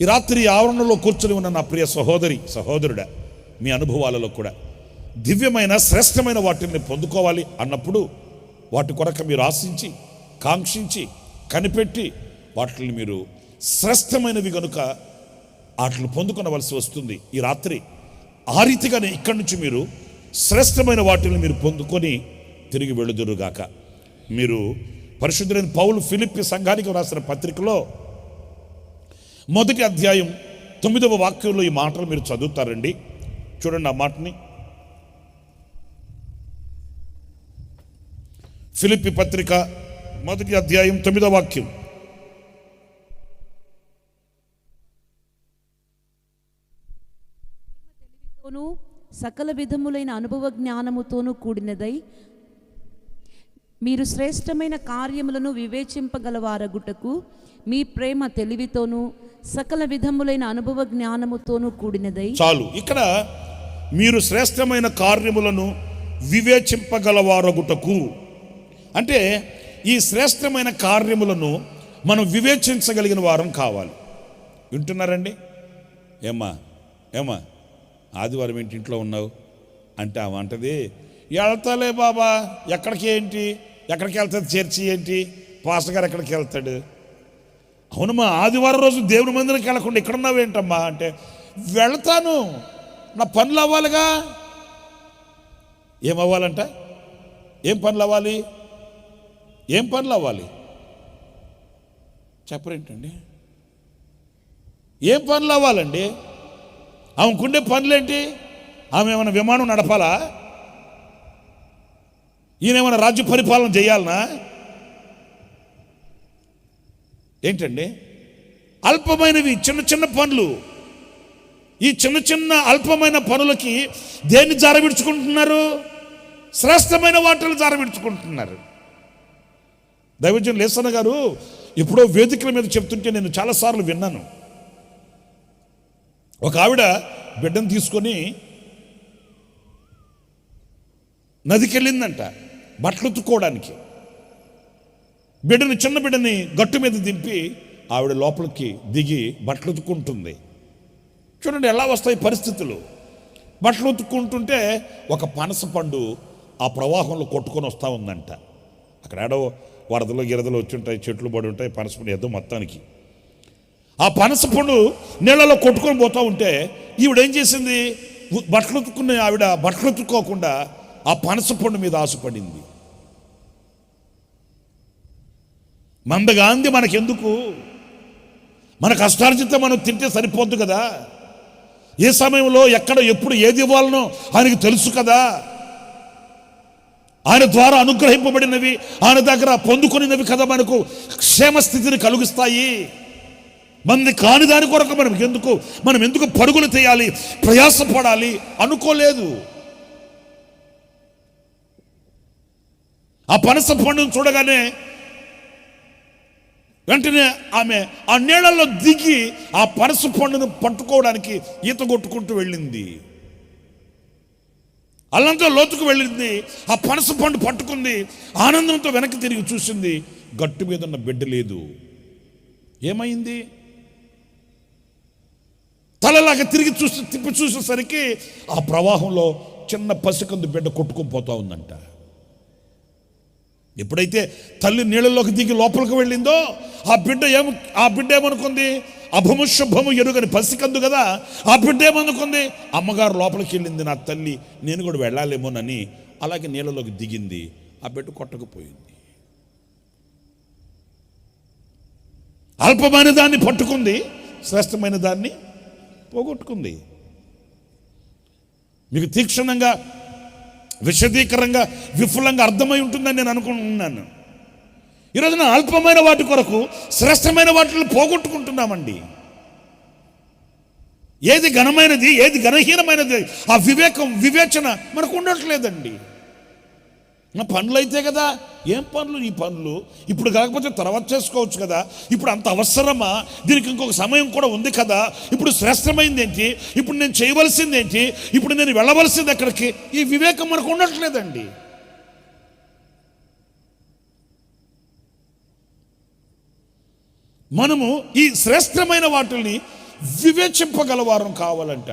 ఈ రాత్రి ఆవరణలో కూర్చొని ఉన్న నా ప్రియ సహోదరుడా, మీ అనుభవాలలో కూడా దివ్యమైన శ్రేష్టమైన వాటిని పొందుకోవాలి అన్నప్పుడు వాటి కొరకు మీరు ఆశించి కాంక్షించి కనిపెట్టి వాటిని మీరు శ్రేష్టమైనవి కనుక వాటిని పొందుకొనవలసి వస్తుంది. ఈ రాత్రి ఆ రీతిగానే ఇక్కడి నుంచి మీరు శ్రేష్టమైన వాటిని మీరు పొందుకొని తిరిగి వెళుదురుగాక. మీరు పరిశుద్ధులైన పౌలు ఫిలిప్పీ సంఘానికి రాసిన పత్రికలో 1వ అధ్యాయం 9వ వాక్యంలో ఈ మాటలు మీరు చదువుతారండి. చూడండి ఆ మాటని. ఫిలిప్పీ పత్రిక 1వ అధ్యాయం 9వ వాక్యం. సకల విధములైన అనుభవ జ్ఞానముతోనూ కూడినదై మీరు శ్రేష్టమైన కార్యములను వివేచింపగలవారగుటకు మీ ప్రేమ తెలివితోనూ సకల విధములైన అనుభవ జ్ఞానముతోనూ కూడినదై. చాలు. ఇక్కడ మీరు శ్రేష్టమైన కార్యములను వివేచింపగలవారగుటకు అంటే ఈ శ్రేష్టమైన కార్యములను మనం వివేచించగలిగిన వారం కావాలి. వింటున్నారండి? ఏమా ఆదివారం ఏంటి ఇంట్లో ఉన్నావు అంటే ఆమె అంటది, వెళ్తాలే బాబా. ఎక్కడికి వెళ్తుంది చర్చి ఏంటి, పాస్టర్ గారు ఎక్కడికి వెళ్తాడు? అవునమ్మా, ఆదివారం రోజు దేవుని మందిరానికి వెళ్ళకుండా ఇక్కడున్నావేంటమ్మా అంటే, వెళ్తాను, నా పనులు అవ్వాలిగా. ఏమవ్వాలంట? ఏం పనులు అవ్వాలి చెప్పరేంటండి? ఏం పనులు అవ్వాలండి? ఆమెకుండే పనులేంటి? ఆమె ఏమైనా విమానం నడపాలా? ఈయనేమైనా రాజ్య పరిపాలన చేయాలనా? ఏంటండి? అల్పమైనవి చిన్న పనులు. ఈ చిన్న అల్పమైన పనులకి దేన్ని జారవిడ్చుకుంటున్నారు? శ్రేష్టమైన వాటిని జారవిడ్చుకుంటున్నారు. దైవజనులు లేసన్న గారు ఎప్పుడో వేదికల మీద చెప్తుంటే నేను చాలాసార్లు విన్నాను. ఒక ఆవిడ బిడ్డను తీసుకొని నదికి వెళ్ళిందంట బట్టలు ఉతుక్కోవడానికి. చిన్న బిడ్డని గట్టు మీద దింపి ఆవిడ లోపలికి దిగి బట్టలు ఉతుక్కుంటుంది. చూడండి ఎలా వస్తాయి పరిస్థితులు. బట్టలు ఉతుక్కుంటుంటే ఒక పనస పండు ఆ ప్రవాహంలో కొట్టుకొని వస్తూ ఉందంట. అక్కడ ఏడో వరదలు గిరదలు వచ్చి ఉంటాయి, చెట్లు పడి ఉంటాయి, పనస పండు ఏదో మొత్తానికి. ఆ పనస పండు నీళ్ళలో కొట్టుకొని పోతూ ఉంటే ఈవిడేం చేసింది? బట్టలు ఉతుక్కునే ఆవిడ బట్టలు ఉతుక్కోకుండా ఆ పనస పండు మీద ఆశపడింది. మందగాంది మనకెందుకు? మన కష్టార్జిత మనం తింటే సరిపోద్దు కదా. ఏ సమయంలో ఎక్కడ ఎప్పుడు ఏది ఇవ్వాలనో ఆయనకి తెలుసు కదా. ఆయన ద్వారా అనుగ్రహింపబడినవి, ఆయన దగ్గర పొందుకునేవి కదా మనకు క్షేమస్థితిని కలిగిస్తాయి. మంది కాని దాని కొరకు మనం ఎందుకు పరుగులు తీయాలి, ప్రయాసపడాలి అనుకోలేదు. ఆ పనస పండును చూడగానే వెంటనే ఆమె ఆ నీళ్ళల్లో దిగి ఆ పనస పండును పట్టుకోవడానికి ఈత కొట్టుకుంటూ వెళ్ళింది. అల్లంతా లోతుకు వెళ్ళింది. ఆ పనస పండు పట్టుకుంది. ఆనందంతో వెనక్కి తిరిగి చూసింది. గట్టు మీద ఉన్న బిడ్డ లేదు. ఏమైంది? తలలాగా తిరిగి తిప్పి చూసేసరికి ఆ ప్రవాహంలో చిన్న పసికందు బిడ్డ కొట్టుకుపోతూ ఉందంట. ఎప్పుడైతే తల్లి నీళ్ళలోకి దిగి లోపలికి వెళ్ళిందో ఆ బిడ్డ ఏమనుకుంది? అభము శుభము ఎరుగని పసికందు కదా. ఆ బిడ్డ ఏమనుకుంది? అమ్మగారు లోపలికి వెళ్ళింది, నా తల్లి నేను కూడా వెళ్ళాలేమోనని అలాగే నీళ్ళలోకి దిగింది. ఆ బిడ్డ కొట్టకపోయింది. అల్పమైన దాన్ని పట్టుకుంది, శ్రేష్టమైన దాన్ని పోగొట్టుకుంది. మీకు తీక్షణంగా విశదీకరంగా విఫలంగా అర్థమై ఉంటుందని నేను అనుకుంటున్నాను. ఈరోజున అల్పమైన వాటి కొరకు శ్రేష్టమైన వాటిని పోగొట్టుకుంటున్నామండి. ఏది ఘనమైనది, ఏది ఘనహీనమైనది ఆ వివేచన మనకు ఉండట్లేదండి. నా పనులు అయితే కదా, ఏం పనులు? ఈ పనులు ఇప్పుడు కాకపోతే తర్వాత చేసుకోవచ్చు కదా. ఇప్పుడు అంత అవసరమా? దీనికి ఇంకొక సమయం కూడా ఉంది కదా. ఇప్పుడు శ్రేష్టమైంది ఏంటి? ఇప్పుడు నేను చేయవలసింది ఏంటి? ఇప్పుడు నేను వెళ్ళవలసింది ఎక్కడికి? ఈ వివేకం మనకు ఉండట్లేదండి. మనము ఈ శ్రేష్టమైన వాటిని వివేచింపగలవారం కావాలంట.